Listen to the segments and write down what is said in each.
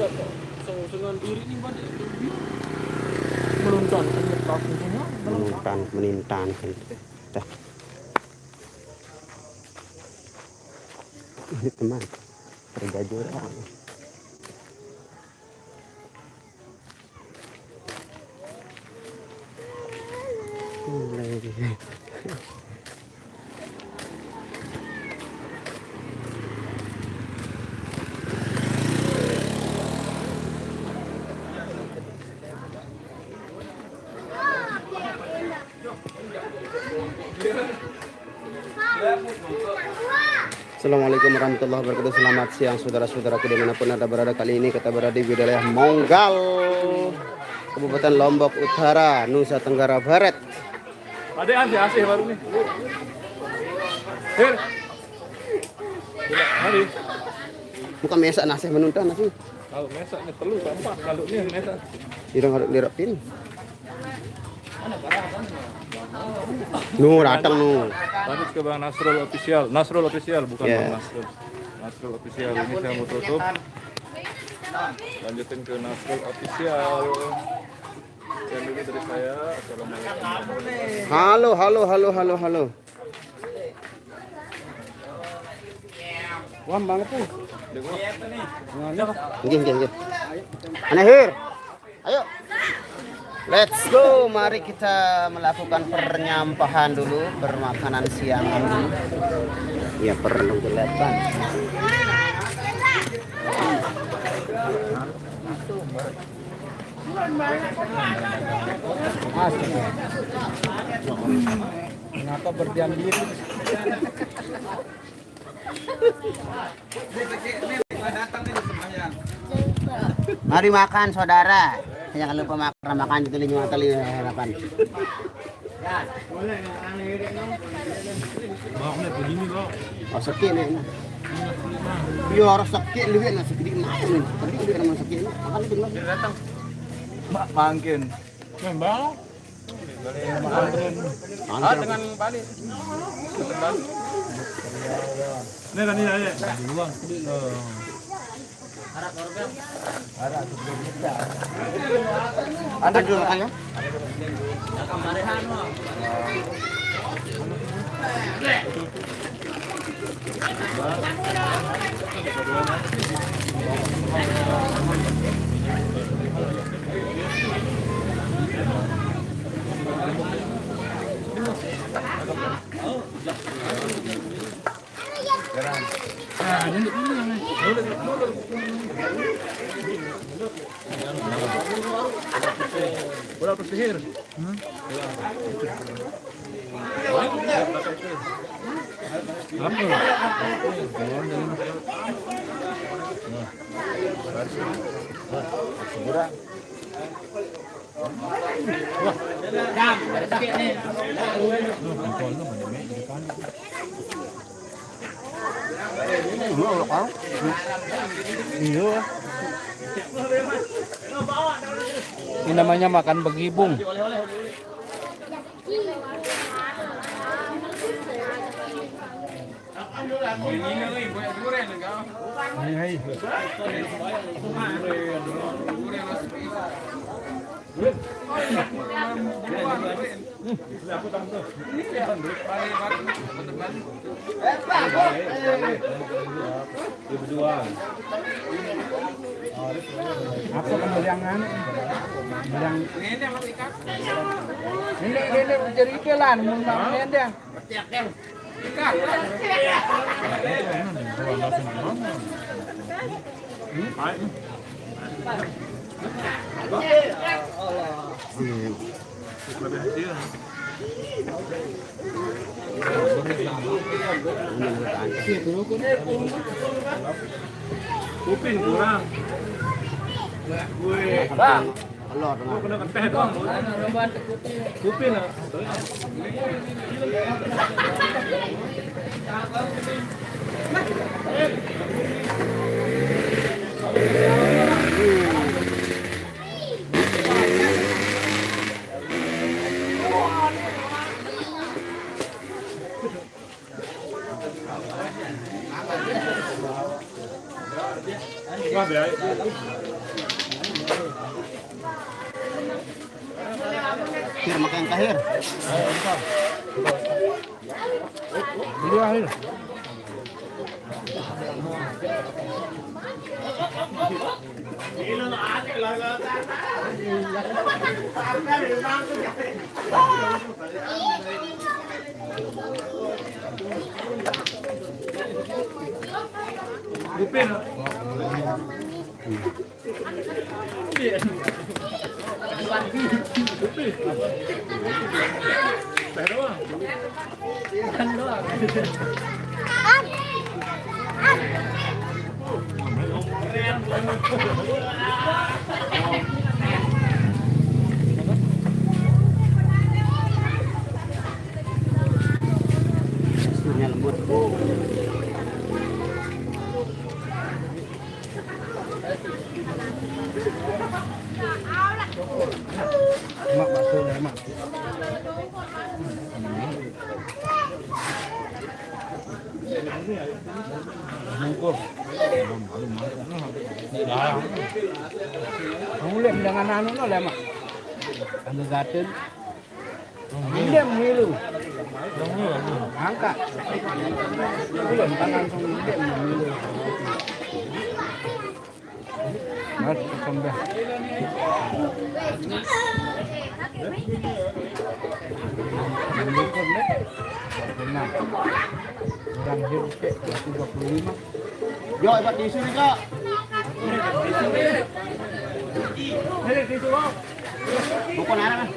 Dengan diri ini banyak meluntan menintan dah ini teman terjadi orang Assalamualaikum warahmatullahi wabarakatuh. Selamat siang saudara-saudaraku dimanapun Anda berada. Kali ini kita berada di wilayah Monggal, Kabupaten Lombok Utara, Nusa Tenggara Barat. Ada Aceh baru nih. Hir. Hari. Bukan mesak nasi menuntan nasi. Kalau mesaknya telu sampah, kalau ini mesak. Irang harus dirapin. Datang Lanjut ke Bang Nasrul Official. Nasrul Official bukan Yeah. Bang Nasrul. Nasrul Official ini saya mau tutup. Lanjutin ke Nasrul Official. Yang dulu dari saya. Assalamualaikum. Halo. Wah banget tuh. Gini. Anehir. Ayo. Let's go. Mari kita melakukan penyampahan dulu, bermakanan siangan dulu. Ya perlu gelatan. Kenapa berdiam diri? Mari makan saudara. Jangan lupa makan itu lima kali harapan. Oh sakit nih. Yo harus sakit lebih nak sakit main. Tapi dia orang sakit makan itu dulu. Datang. Mak mangkin. Membang. Dengan balik. Nih tadi aja. Duluan. Anda dulu makannya? Bola pesihir. Ini namanya makan begibung. Apa kembaliangan? Ini jadi pelan, mun dia. Ikan. Kuping kurang. Bang, kena teh doang. Kuping lah. Hir makan kahir. Teksturnya lembut. Mak bakso ya mak. Mungkur. Kamu lihat dengan anu no lah mak. Anu gaten. Diam milu. Angkat. Belum tangan song diam milu. Mas kembang. Mungkur nih. Benar. Orang hidup 25. Yo, hebat di sini, Kak. Bukan arah kan?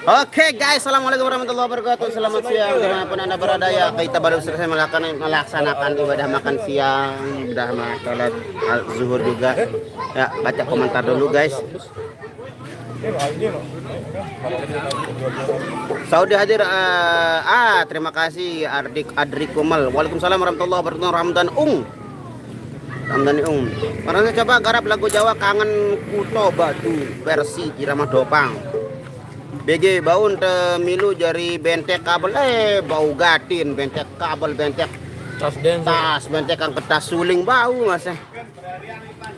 Oke guys, assalamualaikum warahmatullahi wabarakatuh. Selamat siang dimanapun anda berada ya. Kita baru selesai melaksanakan ibadah makan siang, sudah sholat zuhur juga. Ya, baca komentar dulu guys. Saudi hadir. Terima kasih Adrik Kumal. Waalaikumsalam warahmatullahi wabarakatuh. Ramdan Marana coba garap lagu Jawa Kangen Kuto Batu versi Irama Dopang. BG baun te milu jari bentek kabel bau gatin bentek kabel bentek tas bentek kang kertas suling bau mas.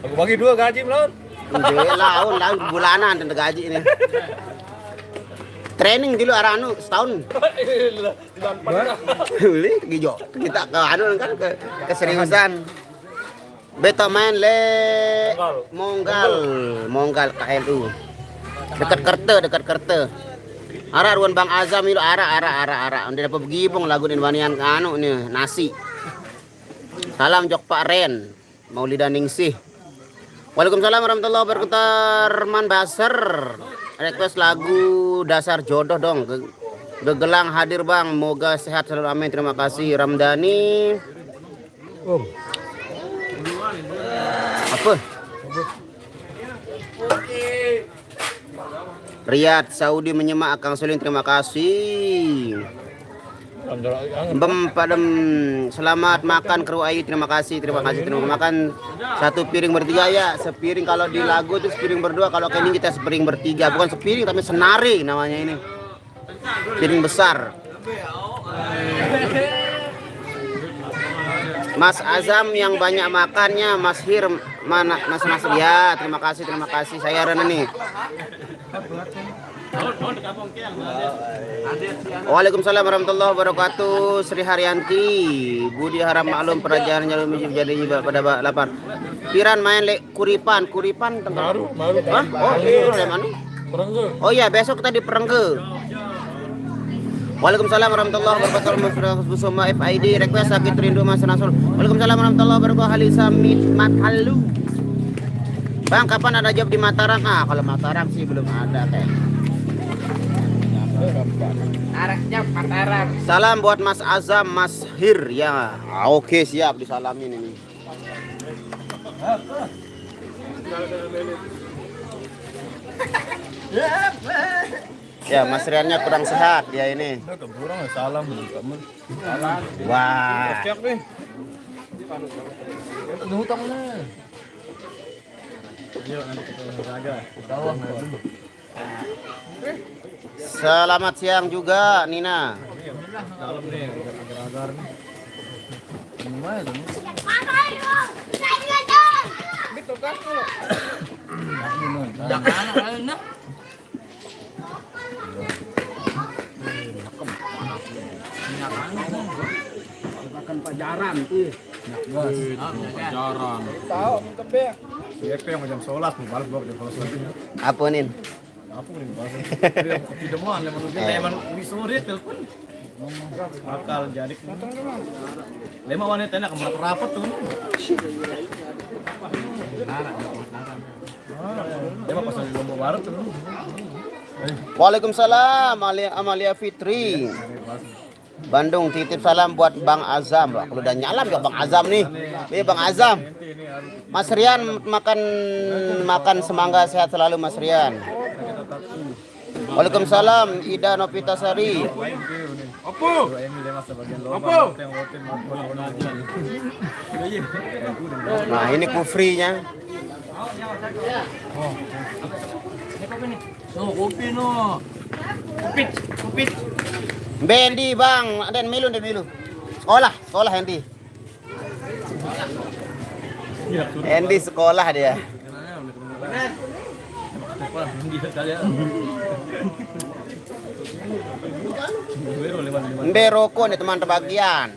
Aku bagi 2 gaji laun. Laun bulanan dan gaji ini. Training dulu arah anu setahun. Beli gijo kita ke anu kan ke seriusan. Beta main le Monggal KLU. Dekat Kerte. Arah ruan Bang Azam itu arah. Udah dapat begibong lagu wanian anu nih nasi. Salam jok Pak Ren. Maulidan Ningsih. Waalaikumsalam warahmatullahi wabarakatuh. Arman Basar. Request lagu Dasar Jodoh dong. Gegelang hadir Bang. Moga sehat selalu amin. Terima kasih Ramdhani. Apa? Riyadh Saudi menyemak Kang Suling, terima kasih. Padam selamat makan kru Ayu, terima kasih. Terima makan satu piring bertiga ya. Sepiring kalau di lagu itu sepiring berdua, kalau ini kita sepiring bertiga, bukan sepiring tapi senari namanya ini. Piring besar. Mas Azam yang banyak makannya, Mas Hir mana Mas ya, terima kasih saya Ren nih. Waalaikumsalam warahmatullahi wabarakatuh. Sri Haryanti Budi Haram Maklum Perajaran Jalur jadi pada lapar. Piran main kuripan Baru. Hah? Oh itu mana? Oh iya besok kita di Perengge. Waalaikumsalam warahmatullahi wabarakatuh. Bersama FID request sakit rindu Mas Nasul. Waalaikumsalam warahmatullahi wabarakatuh. Halisa Matalu. Bang kapan ada job di Mataram? Kalau Mataram sih belum ada teh. Arahnya Mataram. Salam buat Mas Azam, Mas Hir ya. Oke siap disalamin ini. Ya, Mas Riannya kurang sehat dia ini. Kurang salam teman. Salam. Wah. Cek nih. Ada hutangnya. Yuk nanti kita jaga. Bawah. Selamat siang juga Nina. Dalam nih, agar-agar nih. Lumayan tuh. Gitu kan kalau. Jangan nak. Makan pajaran tuh. Pajaran. Tahu minta bek. BP yang jam 11 nih, balas gua jam 11 lagi. Apa nih? Apa nih balas? Tidak mau yang menunggu emang ini sore telepon. Bakal jadi. Lima wanita enak kemana rapat tuh. Emang pas lagi ngomong baru tuh. Waalaikumsalam Amalia Fitri. Bandung titip salam buat Bang Azam. Wah, kalau udah nyalam ya Bang Azam nih. Nih Bang Azam. Mas Rian makan semangga sehat selalu Mas Rian. Waalaikumsalam Ida Nopitasari. Apa? Nah, ini kufrinya. Oh, kopi no. Kopi. Bendi Bang, dan milu. Sekolah Hendi. Hendi sekolah dia. Mbe rokok nih teman terbagian.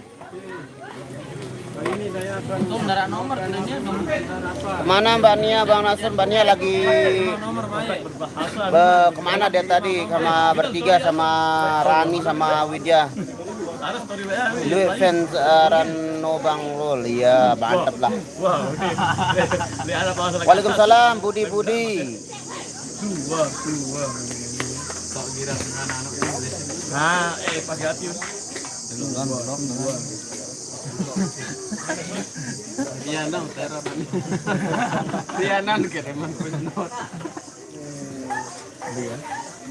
Kemana Mbak Nia, Bang Nasir? Mbak Nia lagi kemana dia tadi sama bertiga sama Rani sama Widya. Lu fans Rano Bang Rul, iya mantep lah. Waalaikumsalam Budi. Nah, pakai hati. Iya nang teror. Iya nang kereman penot.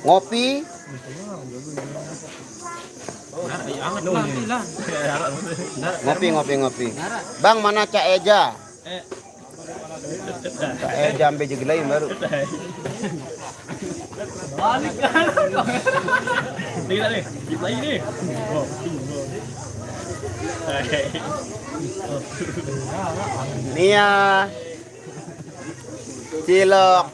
Ngopi. Ngopi. Bang mana Cak Eja? Cak Eja ambil jegelain baru. Balik kan. Nih, lagi nih. Nia. Cilok.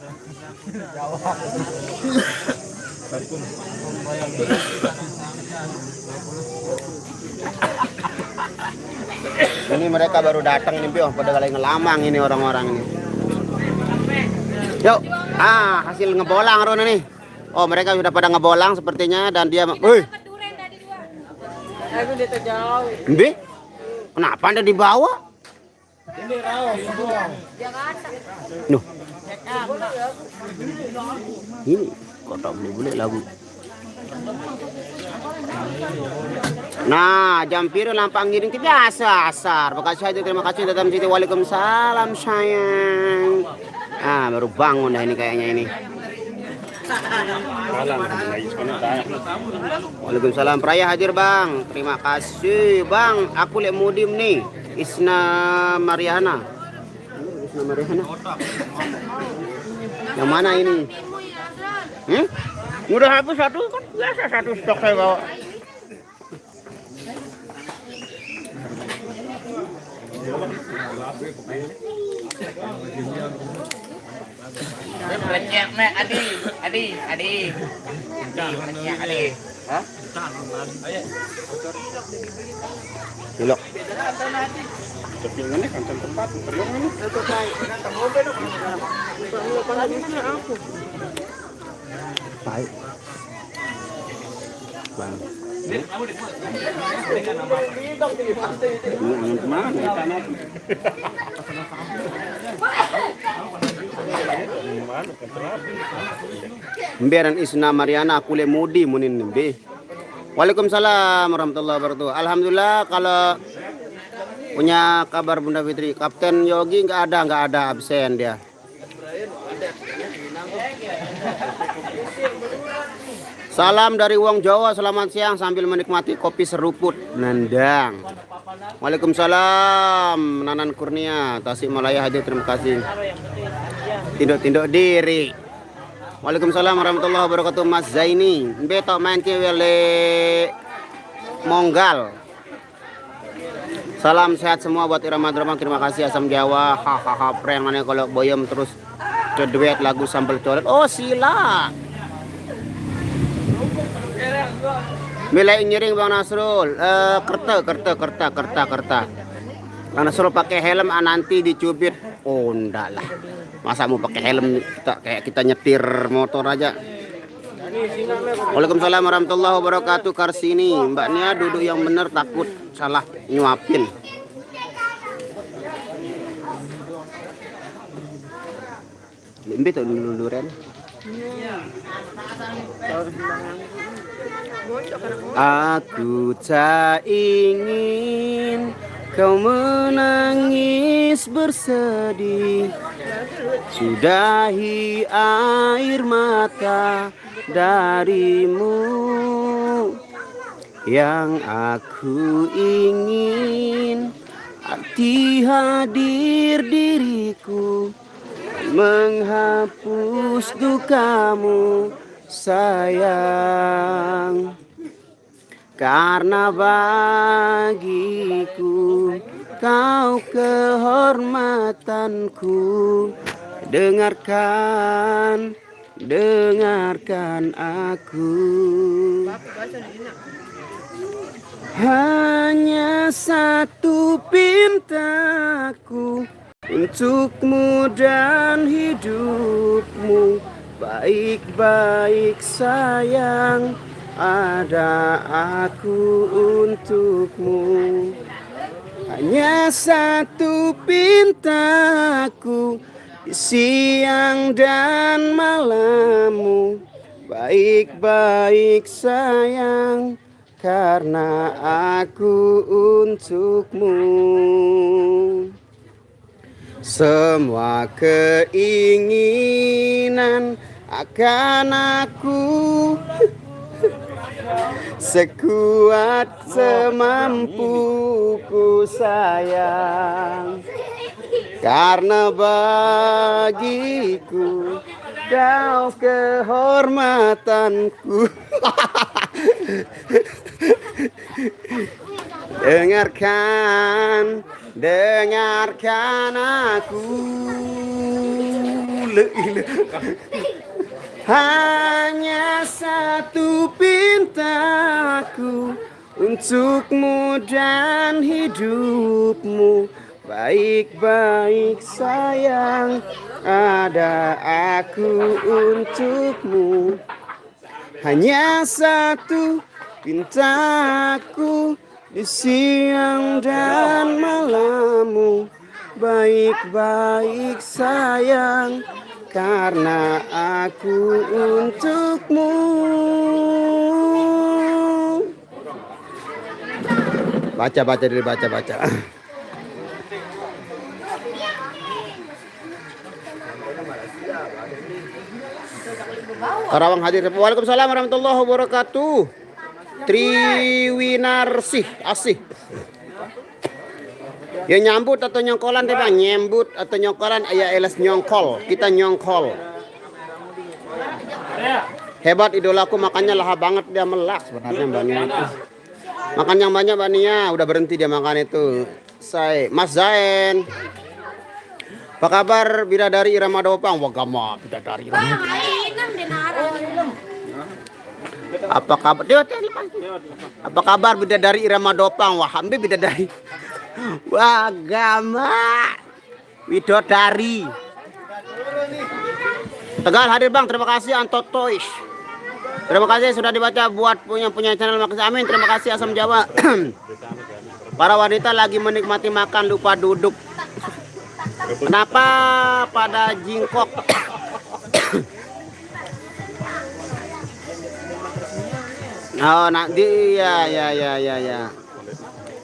Ini mereka baru datang nih, Pio. Pada kali ngelamang ini orang-orang ini. Yuk, hasil ngebolang Ron nih. Oh, mereka sudah pada ngebolang sepertinya dan dia, wih. Aku udah terjauh. Mbe? Kenapa Anda dibawa? Ini Jakarta. Nuh. Ini kota beli-beli lagu. Nah, Jampiro lampang ngiring ke biasa asar. Terima kasih datang sini. Waalaikumsalam sayang. Baru bangun dah ini kayaknya ini. Waalaikumsalam Praya hadir Bang. Terima kasih Bang. Aku lihat mudim nih. Isna Mariana. Yang mana ini? Udah habis satu kan biasa satu stok saya bawa. Recek nih Adi. Recek Adi. Hah? Dilok. Kepingannya kan tempat periuk ini. Baik. Bang. Mbe dan Isna Mariana aku le mudi munin mbe. Waalaikumsalam warahmatullahi wabarakatuh. Alhamdulillah kalau punya kabar Bunda Fitri, Kapten Yogi nggak ada absen dia. Salam dari Wong Jawa, selamat siang sambil menikmati kopi seruput Nandang. Waalaikumsalam Nanan Kurnia, Tasikmalaya hadir, terima kasih. Tinduk-tinduk diri. Waalaikumsalam warahmatullahi wabarakatuh Mas Zaini. Betok main wele Monggal. Salam sehat semua buat Irama Drama, terima kasih Asam Jawa. Hahaha prank mana kalau boyem terus duet lagu sambal colet. Oh sila. Milih nyiring Bang Nasrul. Kerta. Bang Nasrul pakai helm nanti dicubit. Oh enggak lah. Masa mau pakai helm kayak kita nyetir motor aja. Waalaikumsalam warahmatullahi wabarakatuh. Karsini, Mbak Nia duduk yang bener, takut salah nyuapin. Limbe tuh dulu Ren. Aku tak ingin kau menangis bersedih. Sudahi air mata darimu. Yang aku ingin arti hadir diriku, menghapus dukamu sayang. Karena bagiku kau kehormatanku. Dengarkan aku. Hanya satu pintaku untukmu dan hidupmu. Baik-baik sayang, ada aku untukmu. Hanya satu pintaku di siang dan malammu. Baik-baik sayang, karena aku untukmu. Semua keinginan akan aku sekuat semampuku sayang. Karena bagiku kau kehormatanku. Dengarkan aku. Hanya satu pintaku untukmu dan hidupmu. Baik-baik sayang, ada aku untukmu. Hanya satu pintaku di siang dan malammu. Baik-baik sayang, karena aku untukmu. Baca dulu, baca. Karawang hadir. Waalaikumsalam warahmatullahi wabarakatuh. Triwinarsih asih. Ya nyambut atau nyongkolan deh Bang, nyambut atau nyongkolan ya elas nyongkol, kita nyongkol. Hebat idolaku, makannya lahap banget dia, melak sebenarnya Mbak Nia itu. Makan yang banyak Mbak Nia, udah berhenti dia makan itu. Saya Mas Zain. Apa kabar bidadari Irama Dopang? Wagama bidadari Irama. Apa kabar? Apa kabar bidadari Irama Dopang? Wah, hampir bidadari. Wagama widodari. Tegal hadir Bang, terima kasih Antotois. Terima kasih sudah dibaca buat punya channel Makasih. Amin. Terima kasih Asam Jawa. Para wanita lagi menikmati makan lupa duduk. Kenapa pada jingkok? Oh, nanti ya.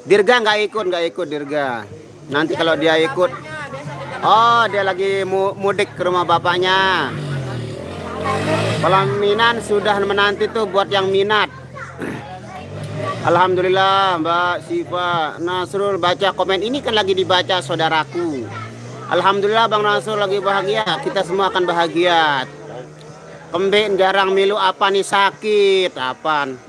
Dirga nggak ikut Dirga. Nanti kalau dia ikut, oh dia lagi mudik ke rumah bapaknya. Pelaminan sudah menanti tuh buat yang minat. Alhamdulillah Mbak Siva Nasrul baca komen ini kan lagi dibaca saudaraku. Alhamdulillah Bang Nasrul lagi bahagia. Kita semua akan bahagia. Kembali jarang milu apa nih sakit apaan.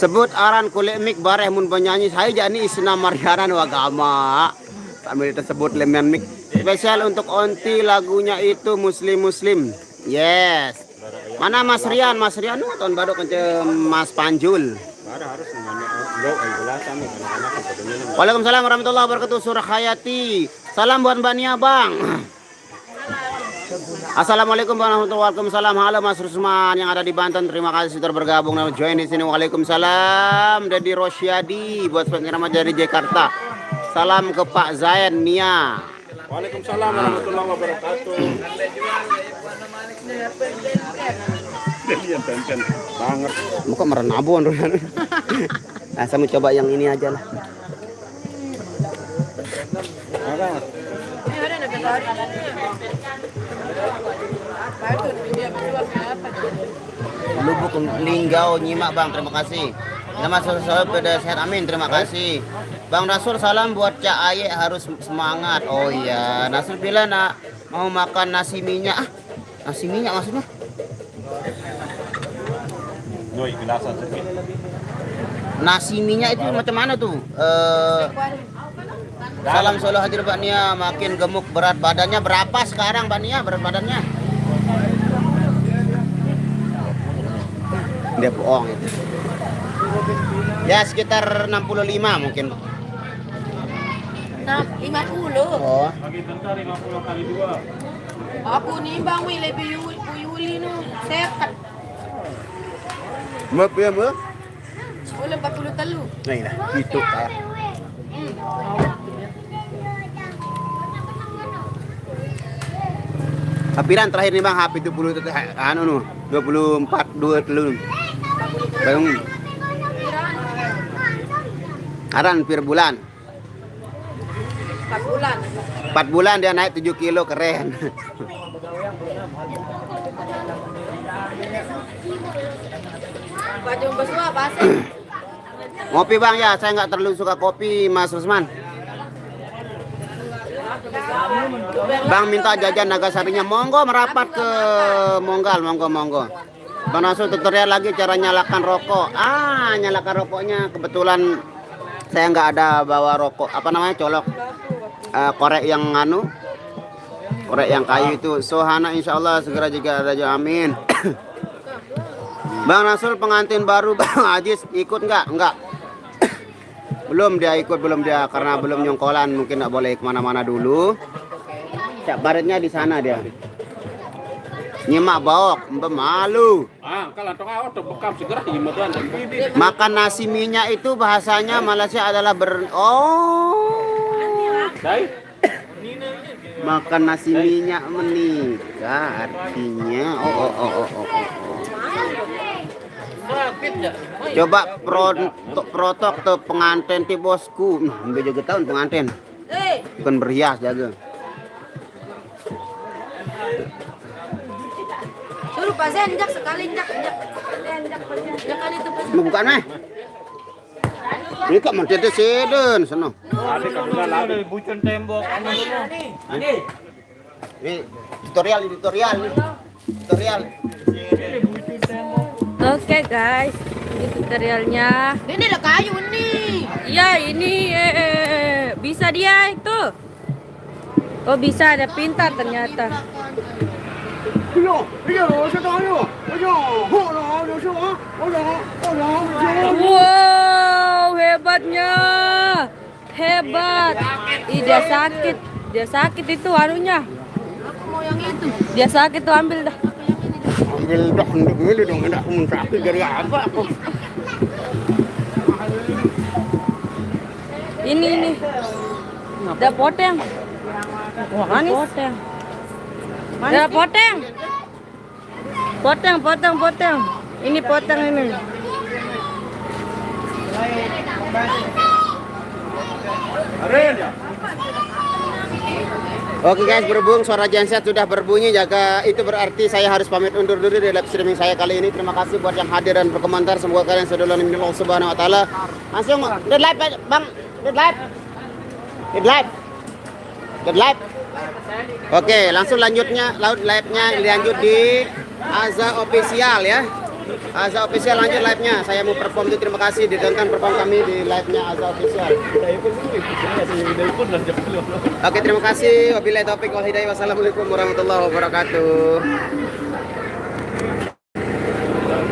Sebut aran kulit mik bareh mun penyanyi saya jani isna marianan wagama. Sambil tersebut lemen mik. Spesial untuk Onti lagunya itu Muslim. Yes. Mana Mas Rian? Mas Rian tahun baru kenceng Mas Panjul. Waalaikumsalam warahmatullahi wabarakatuh. Surah Hayati. Salam buat Mbak Nia Bang. Assalamualaikum warahmatullahi wabarakatuh. Waalaikumsalam. Halo Mas Rusman yang ada di Banten. Terima kasih sudah bergabung dan join di sini. Waalaikumsalam. Dedi Rosyadi buat pengirim dari Jakarta. Salam ke Pak Zain Nia. Waalaikumsalam warahmatullahi wabarakatuh. Banget. Muka merenabon. Nah, saya mau coba yang ini aja lah. Lubuk Linggau nyimak Bang, terima kasih. Nama selalu pada sehat amin, terima kasih. Bang Rasul salam buat Cak Aye harus semangat. Oh iya, Nasrul bilang nak mau makan nasi minyak. Nasi minyak maksudnya? Nasi minyak itu macam mana tuh? Salam solo hadir Mbak Nia, makin gemuk berat badannya berapa sekarang Mbak Nia berat badannya? Dia bohong itu. Ya sekitar 65 mungkin. 50. Oh. Bagi bentar 50 kali 2. Aku nimbang wi lebih Yuli nu sekat. Mep ya mep. 43. Nah ini itu kayak. Apiran terakhir nih Bang, HP 20 anu nu 24 23. Bang. Aran per bulan. 4 bulan. 4 bulan dia naik 7 kilo, keren. Baju besua bahasa. Ngopi Bang ya, saya nggak terlalu suka kopi Mas Rusman. Bang minta jajan Nagasarinya, monggo merapat ke Monggal, monggo. Bang Nasrul tutorial lagi cara nyalakan rokok. Nyalakan rokoknya kebetulan saya nggak ada bawa rokok, apa namanya colok. Korek yang korek yang kayu itu. Sohana insya Allah segera juga ada amin. Bang Nasrul pengantin baru Bang Ajis ikut nggak? Enggak. Belum dia ikut, karena belum nyongkolan, mungkin nggak boleh kemana-mana dulu. Cak baretnya di sana dia. Nyimak baok, malu. Kalau tong bekam segera himutan. Makan nasi minyak itu bahasanya Malaysia adalah makan nasi minyak menikah artinya Coba protok tuh pengantin ti bosku. Ambil jaga tahun pengantin. Bukan berhias jaga. Suruh Pak Zen jak sekali jak kali itu. Bukan Ini kok macam itu seden sono. Bucun tembok. Ini tutorial. Oke guys, ini tutorialnya. Ini lah kayu nih. Iya ini bisa dia itu. Oh bisa, ada pintar ternyata. Wow, hebatnya. Hebat. Dia sakit itu anunya. Aku mau yang itu. Dia sakit tuh, ambil dah. Ambil dong, enggak sakit dari apa aku. Ini. Ada poteng. Manis. Ada poteng. Poteng. Ini poteng ini. Oke guys, berhubung suara genset sudah berbunyi, jaga itu berarti saya harus pamit undur dulu di live streaming saya kali ini. Terima kasih buat yang hadir dan berkomentar. Semoga kalian sudah Allah Subhanahu wa taala. Langsung dead live Bang, dead live. Dead live. Dead live. Oke, langsung lanjutnya live-nya dilanjut di Aza Official ya. Aza Official lanjut live-nya. Saya mau perform itu, terima kasih ditonton perform kami di live-nya Aza Official. Oke, terima kasih. Wabillahi taufiq wal hidayah. Wassalamualaikum warahmatullahi wabarakatuh.